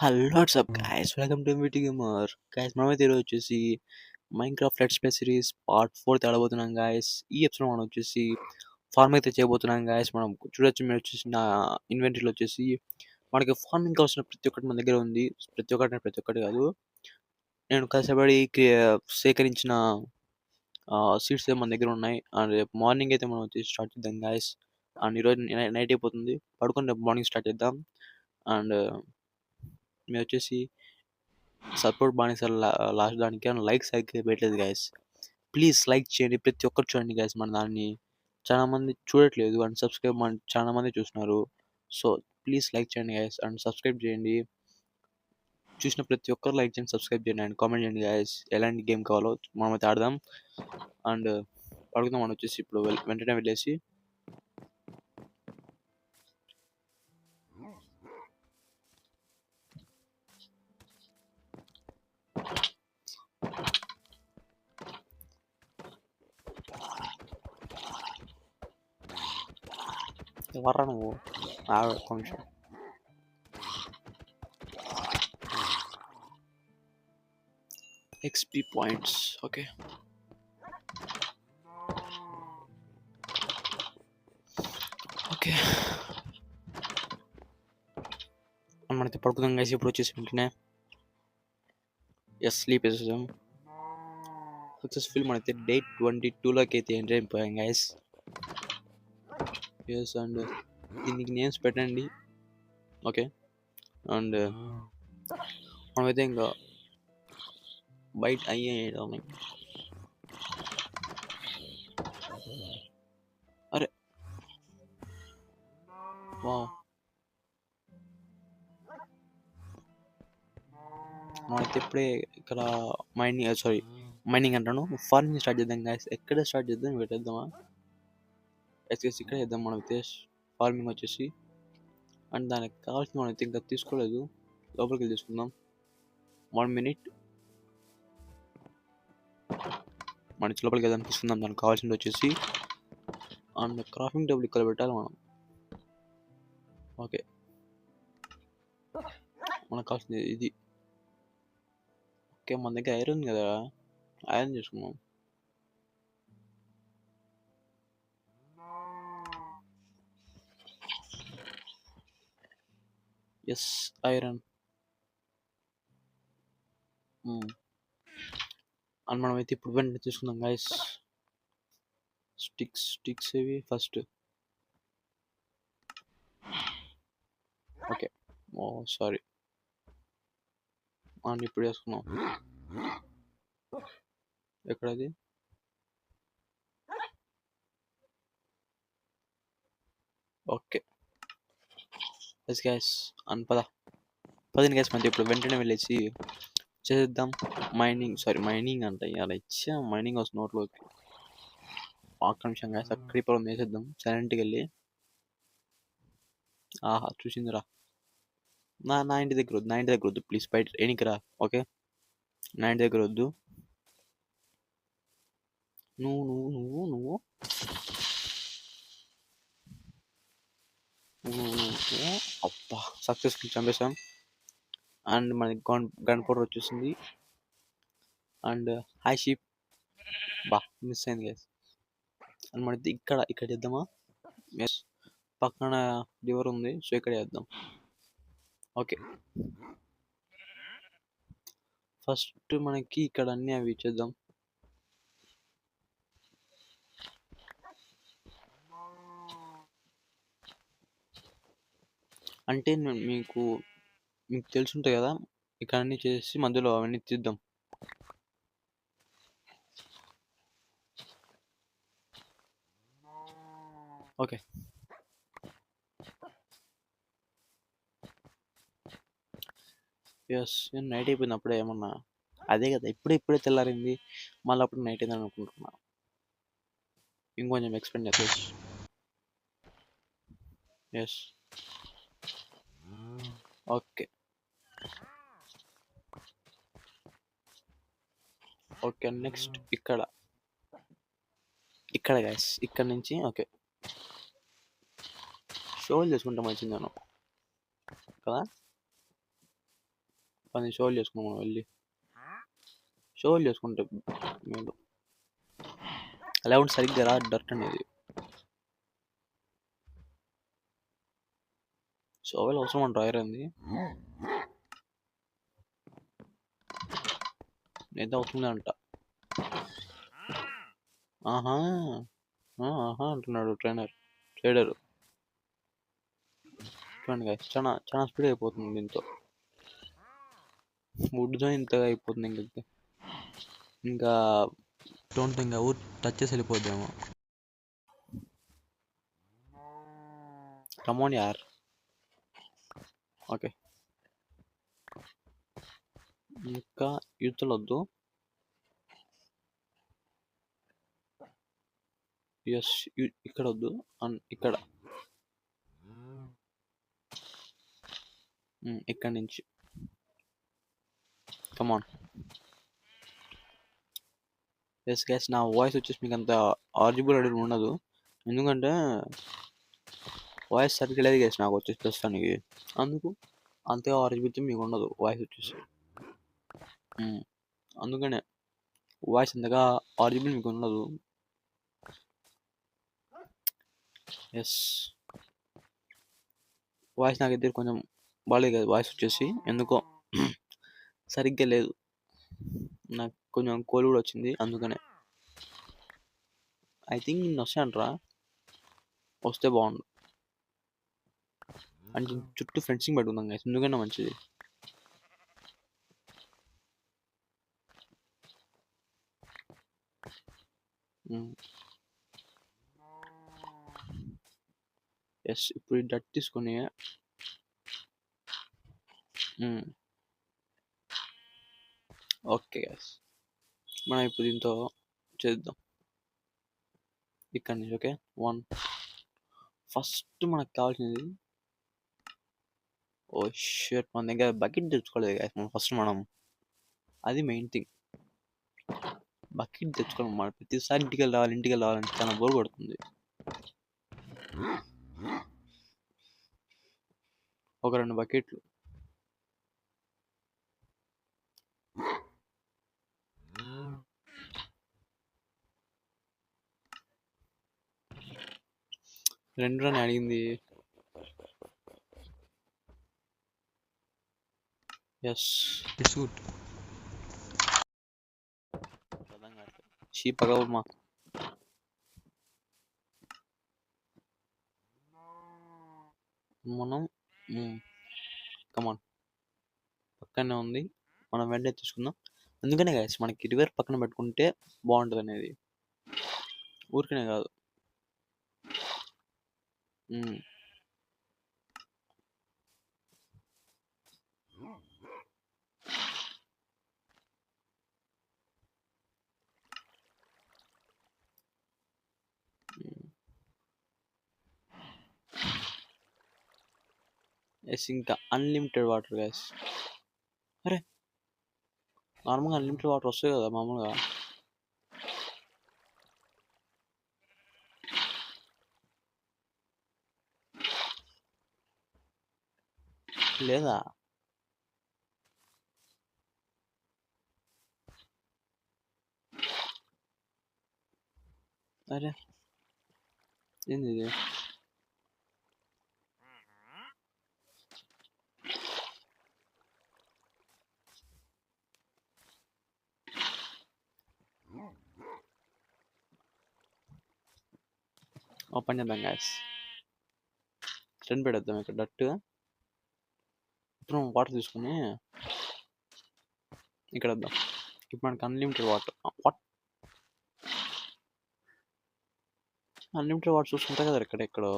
Hello what's up guys, welcome to MVT gamer. Guys మనమైతే ఈరోజు వచ్చేసి Minecraft let's play series part 4 ఆడబోతున్నాం guys. ఈ ఎపిసోడ్ మనం వచ్చేసి ఫార్మ్ అయితే చేయబోతున్నాం గైస్. మనం చూడొచ్చు, మీరు వచ్చేసి నా ఇన్వెంటరీలో వచ్చేసి మనకి ఫార్మింగ్ కావాల్సిన ప్రతి ఒక్కటి మన దగ్గర ఉంది. ప్రతి ఒక్కటి కాదు, నేను కష్టపడి సేకరించిన సీడ్స్ మన దగ్గర ఉన్నాయి. అండ్ రేపు మార్నింగ్ అయితే మనం వచ్చేసి స్టార్ట్ చేద్దాం గైస్. అండ్ ఈరోజు నైట్ అయిపోతుంది, పడుకొని రేపు మార్నింగ్ స్టార్ట్ చేద్దాం. అండ్ మీరు వచ్చేసి సపోర్ట్ బానిసలు లాస్ట్ దానికి లైక్స్ అయితే పెట్టలేదు గైస్. ప్లీజ్ లైక్ చేయండి, ప్రతి ఒక్కరు చూడండి గైస్. మన దాన్ని చాలా మంది చూడట్లేదు అండ్ సబ్స్క్రైబ్ చాలా మంది చూస్తున్నారు. సో ప్లీజ్ లైక్ చేయండి గైస్ అండ్ సబ్స్క్రైబ్ చేయండి. చూసిన ప్రతి ఒక్కరు లైక్ చేయండి, సబ్స్క్రైబ్ చేయండి అండ్ కామెంట్ చేయండి గైస్. ఎలాంటి గేమ్ కావాలో మనమైతే ఆడదాం. అండ్ అడుగుదాం. మనం వచ్చేసి ఇప్పుడు వెంటనే వెళ్ళేసి ఎవర్రా నువ్వు కొంచెం XP పాయింట్స్. ఓకే, ఓకే మనమైతే పడుకుందాం గైస్. ఇప్పుడు వచ్చేసి వెంటనే స్లీప్ వేసేద్దాం. సక్సెస్ఫుల్ మనైతే డే 22లోకి అయితే ఎంటర్ అయిపోయాం గైస్. ఎస్, అండ్ దీనికి నేమ్స్ పెట్టండి. ఓకే, అండ్ మనమైతే ఇంకా బయట అయ్యేద్దాం. అరే వా, మనమైతే ఇప్పుడే ఇక్కడ మైనింగ్ అంటాను, ఫార్మింగ్ స్టార్ట్ చేద్దాం గైస్. ఎక్కడ స్టార్ట్ చేద్దాం, పెట్టేద్దామా? ఎస్కేసి ఇక్కడ చేద్దాం మనమైతే ఫార్మింగ్ వచ్చేసి. అండ్ దానికి కావాల్సిన మనమైతే ఇంకా తీసుకోలేదు, లోపలికి వెళ్ళి తీసుకుందాం. 1 minute మన లోపలికి వెళ్దాం, తీసుకుందాం. దానికి కావాల్సింది వచ్చేసి అండ్ క్రాఫ్టింగ్ టేబుల్ ఇక్కడ పెట్టాలి మనం. ఓకే, మనకు కావాల్సింది ఇది. ఓకే, మన దగ్గర ఐరన్ కదా, ఐరన్ చేసుకున్నాం. Yes, iron. అండ్ మనమైతే ఇప్పుడు వెంటనే తీసుకుందాం గైస్. స్టిక్స్ ఇవి first. Okay, oh sorry. And ఇప్పుడు వేసుకున్నాం. ఎక్కడది? ఓకే ఎస్ గ్యాస్. అండ్ పదిని గ్యాస్ మధ్య ఇప్పుడు వెంటనే వెళ్ళేసి చేద్దాం మైనింగ్ అంట. ఇలా ఇచ్చా మైనింగ్ వస్తుంది నోట్లోకి. ఒక్క నిమిషం గ్యాస్, క్రీపర్ వేసేద్దాం సైలెంట్గా వెళ్ళి. ఆహా, చూసిందిరా. నా ఇంటి దగ్గర వద్దు ప్లీజ్, బయట ఎనికి రా. ఓకే, నా ఇంటి దగ్గర వద్దు. నువ్వు అబ్బా, సక్సెస్ఫుల్ చంపేసాం. అండ్ మనకి గన్ పౌడర్ వచ్చేసింది. అండ్ హై షీప్, బా మిస్ అయింది గ్యాస్. అండ్ మనది ఇక్కడ చేద్దామా? ఎస్, పక్కన రివర్ ఉంది, సో ఇక్కడ చేద్దాం. ఓకే, ఫస్ట్ మనకి ఇక్కడ అన్ని అవి ఇచ్చేద్దాం. అంటే మీకు తెలుసుంటాయి కదా, ఇక్కడ అన్ని చేసి మధ్యలో అవన్నీ తీద్దాం. Okay, yes. నేను నైట్ అయిపోయింది అప్పుడే. ఏమన్నా అదే కదా, ఇప్పుడే తెల్లారింది, మళ్ళీ అప్పుడు నైట్ అయిందని అనుకుంటున్నా. ఇంకొంచెం ఎక్స్పెండ్ చేస్తా. Yes, okay okay. నెక్స్ట్ ఇక్కడ గైస్, ఇక్కడ నుంచి ఓకే షోలు చేసుకుంటే మంచిది నేను కదా. పని షోలు చేసుకున్నాం మనం వెళ్ళి షోలు చేసుకుంటే మేలు అలా ఉంటే సరిగ్గా రా డర్ట్ అనేది షోవేలు అవసరం అంట డ్రైవర్ అంది ఏదో అవుతుంది అంట ఆహా ఆహా అంటున్నాడు ట్రేడర్ చూడండి guys, చాలా చాలా స్పీడ్ అయిపోతుంది దీంతో వుడ్తో ఇంతగా అయిపోతుంది ఇంకా డోంట్ ఇంకా ఊరు టచ్ చేసి వెళ్ళిపోద్దేమో కమోన్ యార్ ఓకే ఇంకా యూత్లు వద్దు ఎస్ ఇక్కడ వద్దు ఇక్కడ ఇక్కడ నుంచి కమాన్ ఎస్ గ్యాస్ నా వాయిస్ వచ్చేసి మీకు అంత ఆర్జిబుల్ అడిగి ఉండదు ఎందుకంటే వాయిస్ సరిగ్గా లేదు గ్యాస్ నాకు వచ్చేసి ప్రస్తుతానికి అందుకు అంతే ఆర్జిబుల్ మీకు ఉండదు వాయిస్ వచ్చేసి అందుకనే వాయిస్ అంతగా ఆర్జిబుల్ మీకు ఉండదు ఎస్ వాయిస్ నాకైతే కొంచెం బాగాలేదు కదా వాయిస్ వచ్చేసి ఎందుకో సరిగ్గా లేదు నాకు కొంచెం కోల్ కూడా వచ్చింది అందుకనే ఐ థింక్ నేను వస్తానంటరా వస్తే బాగుండు అంటే చుట్టూ ఫెన్సింగ్ పెట్టుకుందాం గైస్ ఎందుకన్నా మంచిది ఎస్ ఇప్పుడు ఈ డట్ తీసుకొని ఓకే గైస్ మనం ఇప్పుడు దీంతో చేద్దాం ఇక్కడ నుంచి ఓకే ఫస్ట్ మనకు కావాల్సింది ఓ షర్ట్ మన దగ్గర బకెట్ తెచ్చుకోలేదు గైస్ మనం అది మెయిన్ థింగ్ బకెట్ తెచ్చుకోవాలి మనం ప్రతిసారి ఇంటికి రావాలంటే చాలా బోర్ కొడుతుంది ఒక 2 బకెట్లు రెండు అని అడిగింది ఎస్ ఇట్స్ గుడ్ షీప్ పగవమ్మా మనం కమాన్ పక్కనే ఉంది మనం వెంటనే తీసుకుందాం అందుకనే గైస్ మనకి రివర్ పక్కన పెట్టుకుంటే బాగుంటుంది అనేది ఊరికనే కాదు ఎస్ ఇంకా అన్లిమిటెడ్ వాటర్ గైస్ అరే నార్మల్గా అన్లిమిటెడ్ వాటర్ వస్తాయి కదా మామూలుగా లేదా అరే ఏంది ఇది ఓపెన్ చేద్దాం గ్యాస్ స్టెన్ పెడద్దాం ఇక్కడ డట్టుగా ఇప్పుడు వాటర్ తీసుకుని ఇక్కడ వద్దాం ఇప్పుడు మనకి అన్లిమిటెడ్ వాటర్ అన్లిమిటెడ్ వాటర్ చూసుకుంటా కదా ఎక్కడెక్కడో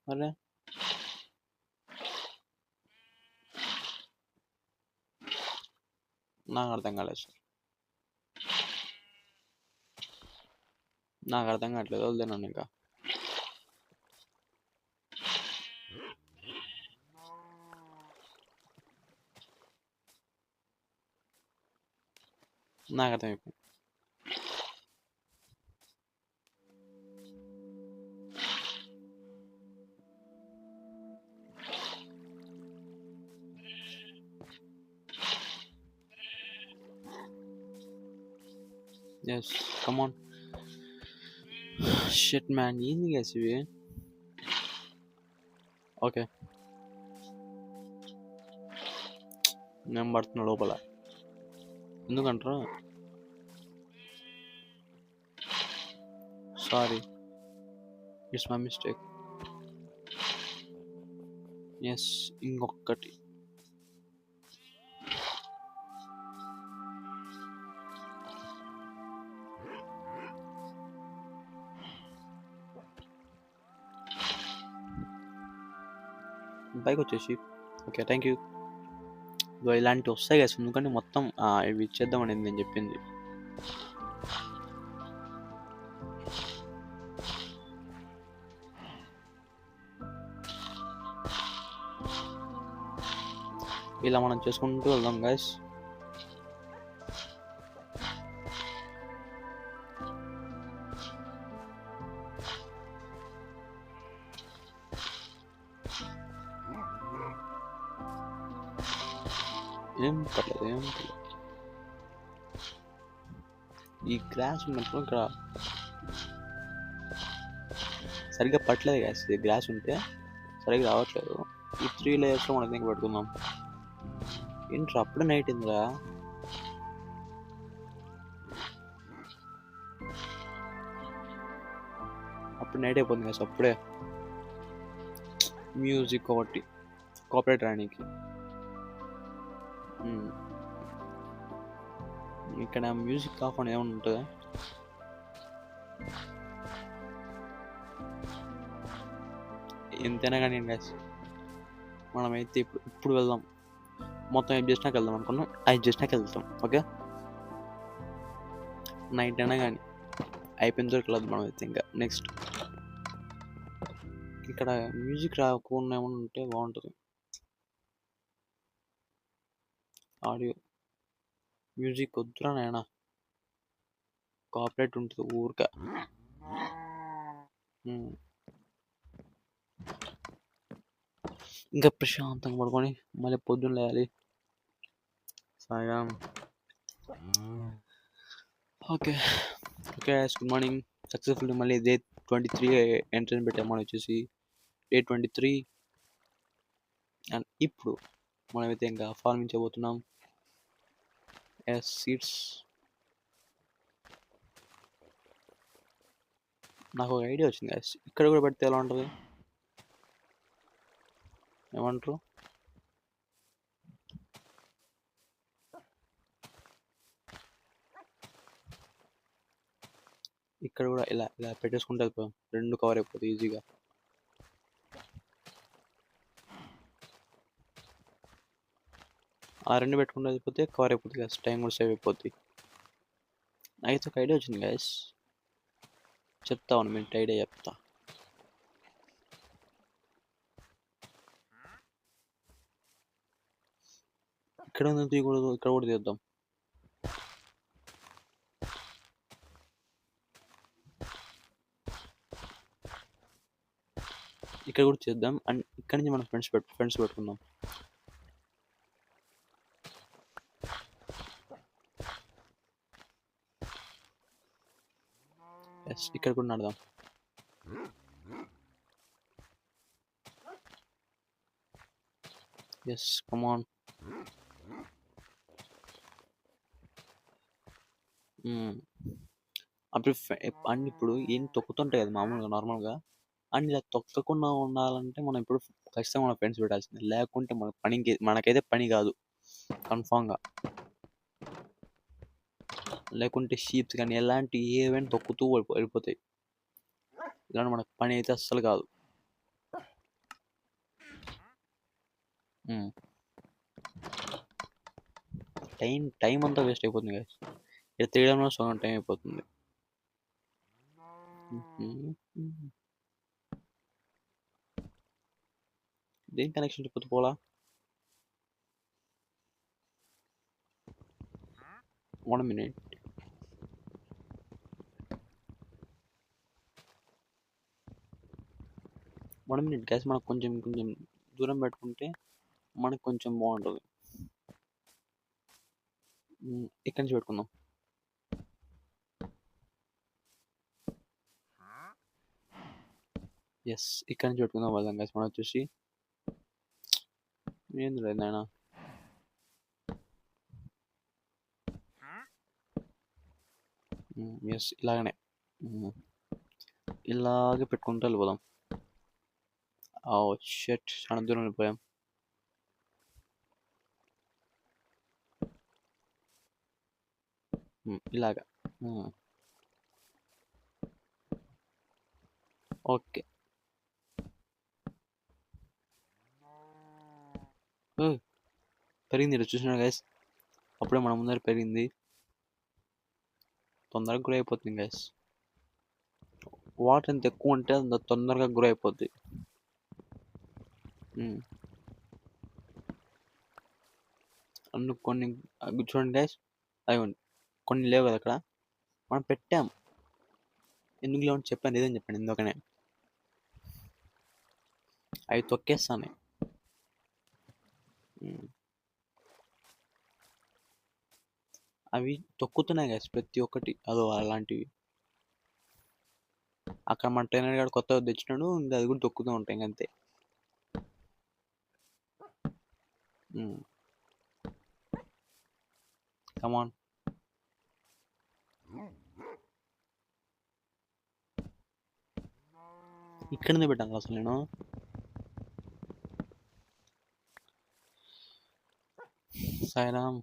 అరే నాకు అర్థం కాలేదు సార్ నాకు అర్థం కావట్లేదు వదిలేనాను ఇంకా నాకు అర్థమైపోయింది ఎస్, కమాన్. షిట్ మ్యాన్, ఏంది గ్యాస్ ఇవి? ఓకే, నేను పడుతున్నా లోపల. ఎందుకంటారా? Sorry, it's my mistake. Yes, ఇంకొకటి. పైకి వచ్చేసి. Okay, thank you. ఇలాంటివి వస్తాయి కదా, ఎందుకంటే మొత్తం ఇవి ఇచ్చేద్దామని నేను చెప్పింది. ఇలా మనం చేసుకుంటూ వెళ్దాం గైస్. ఏం పర్లేదు. ఈ గ్రాస్ ఉన్నప్పుడు ఇక్కడ సరిగ్గా పట్టలేదు గ్యాస్. ఇది గ్రాస్ ఉంటే సరిగ్గా రావట్లేదు. ఈ 3 లేయర్స్లో మనం దగ్గర పెట్టుకుందాం. ఏంట్రా అప్పుడే నైట్ అయిందిరా? అప్పుడు నైట్ అయిపోతుంది గ్యాస్ అప్పుడే. మ్యూజిక్ ఒకటి కాపరేట్ రాయడానికి. ఇక్కడ మ్యూజిక్ కాకుండా ఏమైనా ఉంటుందా? ఎంతైనా కానీ గ్యాస్ మనమైతే ఇప్పుడు వెళ్దాం. మొత్తం ఏం చేసినాక వెళ్దాం అనుకున్నాం, అది చేసినాక వెళ్తాం. ఓకే, నైట్ అయినా కానీ అయిపోయిన తర్వాత వెళ్ళదు మనం అయితే. ఇంకా నెక్స్ట్ ఇక్కడ మ్యూజిక్ రాకుండా ఏమైనా ఉంటే బాగుంటుంది. ఆడియో మ్యూజిక్ వద్దురా నాయనా, కాపరేట్ ఉంటుంది ఊరిక. ఇంకా ప్రశాంతంగా పడుకొని మళ్ళీ పొద్దున్న లేయాలి. సాయం. Okay okay, good morning. Successful మళ్ళీ డే 23 ఎంట్రీ పెట్టాం మనం వచ్చేసి. డే 23. అండ్ ఇప్పుడు మనమైతే ఇంకా ఫార్మింగ్ చేయబోతున్నాం. Yes, seeds. నాకు ఒక ఐడియా వచ్చింది గ్యాస్, ఇక్కడ కూడా పెడితే ఎలా ఉంటుంది ఏమంటారు? ఇక్కడ కూడా ఇలా ఇలా పెట్టేసుకుంటే రెండు కవర్ అయిపోతుంది ఈజీగా. ఆ రెండు పెట్టుకుంటే అయిపోతే కవర్ అయిపోతుంది గ్యాస్, టైం కూడా సేవ్ అయిపోద్ది. అయితే ఒక ఐడియా వచ్చింది గ్యాస్, చెప్తా ఉన్నాను మీకు ఐడియా చెప్తా. ఇక్కడ ఉంది తీయకూడదు, ఇక్కడ కూడా తీద్దాం. ఇక్కడ కూడా చేద్దాం. అండ్ ఇక్కడ నుంచి మనం ఫ్రెండ్స్ పెట్టుకుందాం. ఎస్, ఇక్కడ కూడా నడదాం. ఎస్, కమాన్. అప్పుడు అన్ని ఇప్పుడు ఏం తొక్కుతుంటాయి కదా మామూలుగా నార్మల్గా. అండ్ ఇలా తొక్కకుండా ఉండాలంటే మనం ఇప్పుడు ఖచ్చితంగా మన ఫ్రెండ్స్ పెట్టాల్సిందే, లేకుంటే మన మనకైతే పని కాదు కన్ఫామ్గా. లేకుంటే షీప్స్ కానీ ఎలాంటి ఏవైనా తొక్కుతూ వెళ్ళిపోతాయి. ఇలాంటి మనకు పని అయితే అస్సలు కాదు. టైం అంతా వేస్ట్ అయిపోతుంది కదా, ఇక్కడ తీయడంలో సగం టైం అయిపోతుంది. దేని కనెక్షన్ చెప్పొద్దు పోలా. 1 minute. గ్యాస్ మనకు కొంచెం దూరం పెట్టుకుంటే మనకు కొంచెం బాగుంటుంది. ఇక్కడి నుంచి పెట్టుకుందాం. ఎస్ ఇక్కడ నుంచి పెట్టుకుందాం వెళ్దాం గైస్ మనం వచ్చేసి ఏంది లేదు నాయన ఎస్ ఇలాగనే ఇలాగే పెట్టుకుంటూ వెళ్ళిపోదాం షెట్ చాలా దూరం వెళ్ళిపోయాం ఇలాగా ఓకే పెరిగింది ఇక్కడ చూసినా గైస్ అప్పుడే మన ముందర పెరిగింది తొందరగా గ్రో అయిపోతుంది గైస్ వాటర్ ఎంత ఎక్కువ ఉంటే అంత తొందరగా గ్రో అయిపోద్ది అన్ని కొన్ని చూడండి గైస్ అవి కొన్ని లేవు కదా అక్కడ మనం పెట్టాం ఎందుకు లేవు అని చెప్పాను ఇదని చెప్పాను ఎందుకనే అవి తొక్కేస్తాను అవి తొక్కుతున్నాయి గైస్ ప్రతి ఒక్కటి అదో అలాంటివి అక్కడ మన ట్రైనర్ గారు కొత్తగా తెచ్చినాడు ఇంకా అది కూడా తొక్కుతూ ఉంటాయి ఇంకంతే కమాన్ ఇక్కడనే పెట్టాను అసలు నేను సాయిరామ్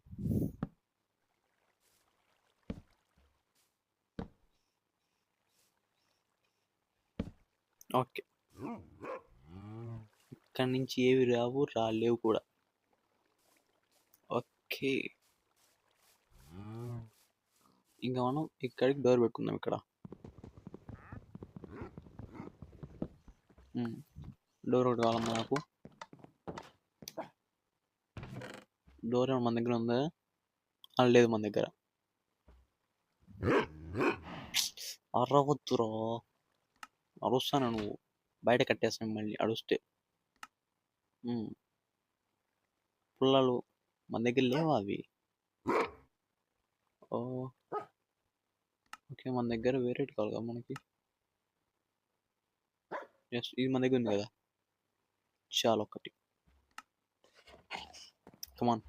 ఓకే ఇక్కడి నుంచి ఏవి రాలేవు కూడా ఓకే ఇంకా మనం ఇక్కడికి డోర్ పెట్టుకుందాం ఇక్కడ డోర్ ఒకటి కావాలమ్మా నాకు డోర్ ఏమన్నా మన దగ్గర ఉందా లేదు మన దగ్గర అరవద్దురా అరుస్తాను నువ్వు బయట కట్టేస్తాను మళ్ళీ అరుస్తే పుల్లలు మన దగ్గర లేవా అవి ఓకే మన దగ్గర వేరేటి కావాలి కదా మనకి ఎస్ ఇది మన దగ్గర ఉంది కదా చాలా ఒకటి కమాన్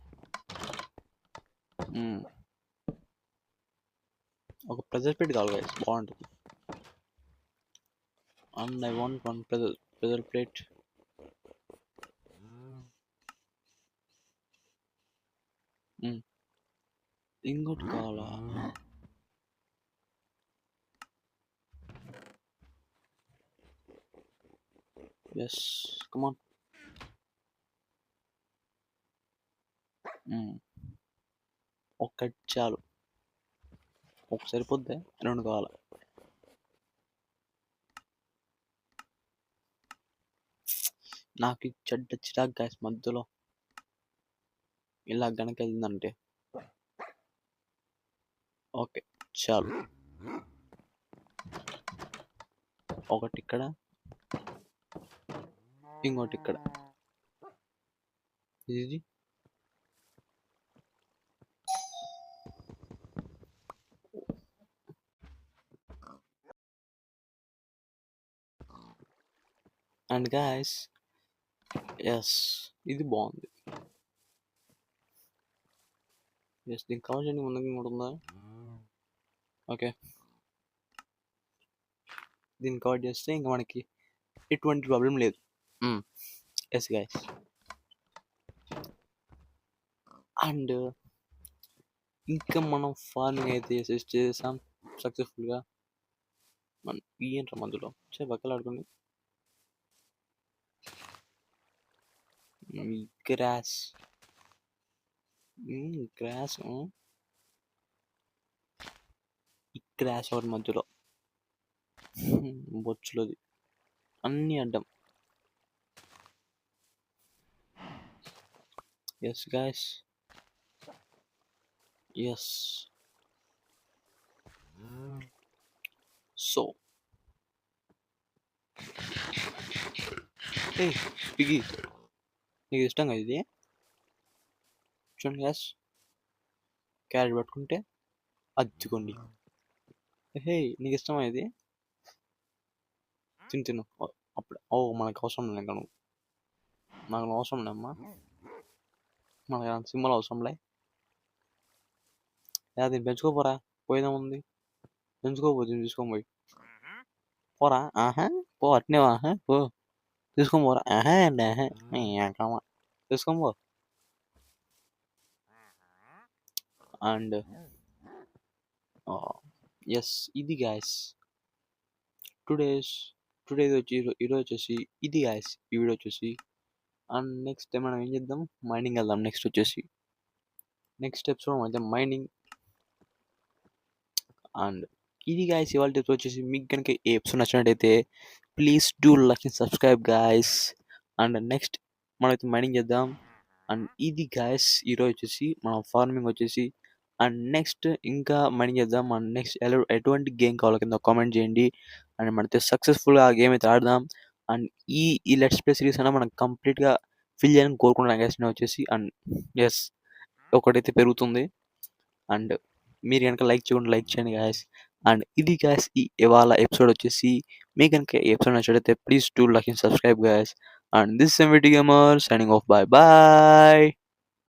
ఒక ప్రెజర్ ప్లేట్ కావాలి గైస్ బాగుంటుంది and I want one pressure plate ఇంకోటి కావాలా ఎస్ కమాన్ ఒక్కటి చాలు ఒక సరిపోద్ది రెండు కావాలి నాకు చెడ్డ చిరాకు గ్యాస్ మధ్యలో ఇలా గనక వెళ్ళిందంటే ఓకే చాలు ఒకటి ఇక్కడ ఇంకోటి ఇక్కడ ఇది అండ్ గాయస్ ఎస్ ఇది బాగుంది ఎస్ దీనికి కావాల్సిన ముందుకు ఇంకోటి ఉందా ఓకే దీన్ని కవర్ చేస్తే ఇంకా మనకి ఎటువంటి ప్రాబ్లం లేదు ఎస్ గాయస్ అండ్ ఇంకా మనం ఫార్మింగ్ అయితే చేసాం సక్సెస్ఫుల్గా మన ఏంట్రా మందులో బక్కలాడుకుని గ్రాస్ గ్రాస్ ఈ గ్రాస్ ఒకటి మధ్యలో బొచ్చులోది అన్నీ అడ్డం yes guys yes so piggy నీకు ఇష్టం కదా ఇది చూడండి గ్యాస్ క్యారెట్ పట్టుకుంటే అద్దుకోండి హే నీకు ఇష్టమా ఇది తిను మనకు అవసరం లేదు ఇంకా నువ్వు. నాకు నువ్వు అవసరం లేమ్మా. మనకు అలాంటి సింబల్ అవసరంలే. దీన్ని పెంచుకోపోరా, పోయేదేముంది, పెంచుకోపోతుంది తీసుకొని పోయి. పోరా, పో అట్నే పో, తీసుకొని పోరా, అండి తీసుకొని పో. అండ్ ఎస్, ఇది గాయస్ టుడే ఈరోజు వచ్చేసి ఇది గాయస్ ఈ వీడియో వచ్చేసి. అండ్ నెక్స్ట్ మనం ఏం చేద్దాం, మైనింగ్ వెళ్దాం. నెక్స్ట్ ఎపిసోడ్ అయితే మైనింగ్. అండ్ ఇది గాయస్ ఇవాళ ఎపిసోడ్ వచ్చేసి. మీకు కనుక ఏ ఎపిసోడ్ నచ్చినట్టయితే please do like and subscribe guys. And next మనమైతే మైనింగ్ చేద్దాం. అండ్ ఇది గాయస్ ఈరోజు వచ్చేసి మనం ఫార్మింగ్ వచ్చేసి. అండ్ నెక్స్ట్ ఇంకా మైనింగ్ చేద్దాం. అండ్ నెక్స్ట్ ఎటువంటి గేమ్ కావాలో కింద కామెంట్ చేయండి. అండ్ మనతో సక్సెస్ఫుల్గా ఆ గేమ్ అయితే ఆడదాం. అండ్ ఈ లెట్స్ ప్లే సిరీస్ అయినా మనం కంప్లీట్గా ఫిల్ చేయాలని కోరుకుంటున్నాను గ్యాస్ నేను వచ్చేసి. అండ్ ఎస్, ఒకటైతే పెరుగుతుంది. అండ్ మీరు కనుక లైక్ చేయండి గ్యాస్. అండ్ ఇది గ్యాస్ ఇవాళ ఎపిసోడ్ వచ్చేసి. మీకు కనుక ఈ ఎపిసోడ్ నచ్చినట్లయితే please do like and subscribe gas. And this MVT Gamer signing off. Bye bye.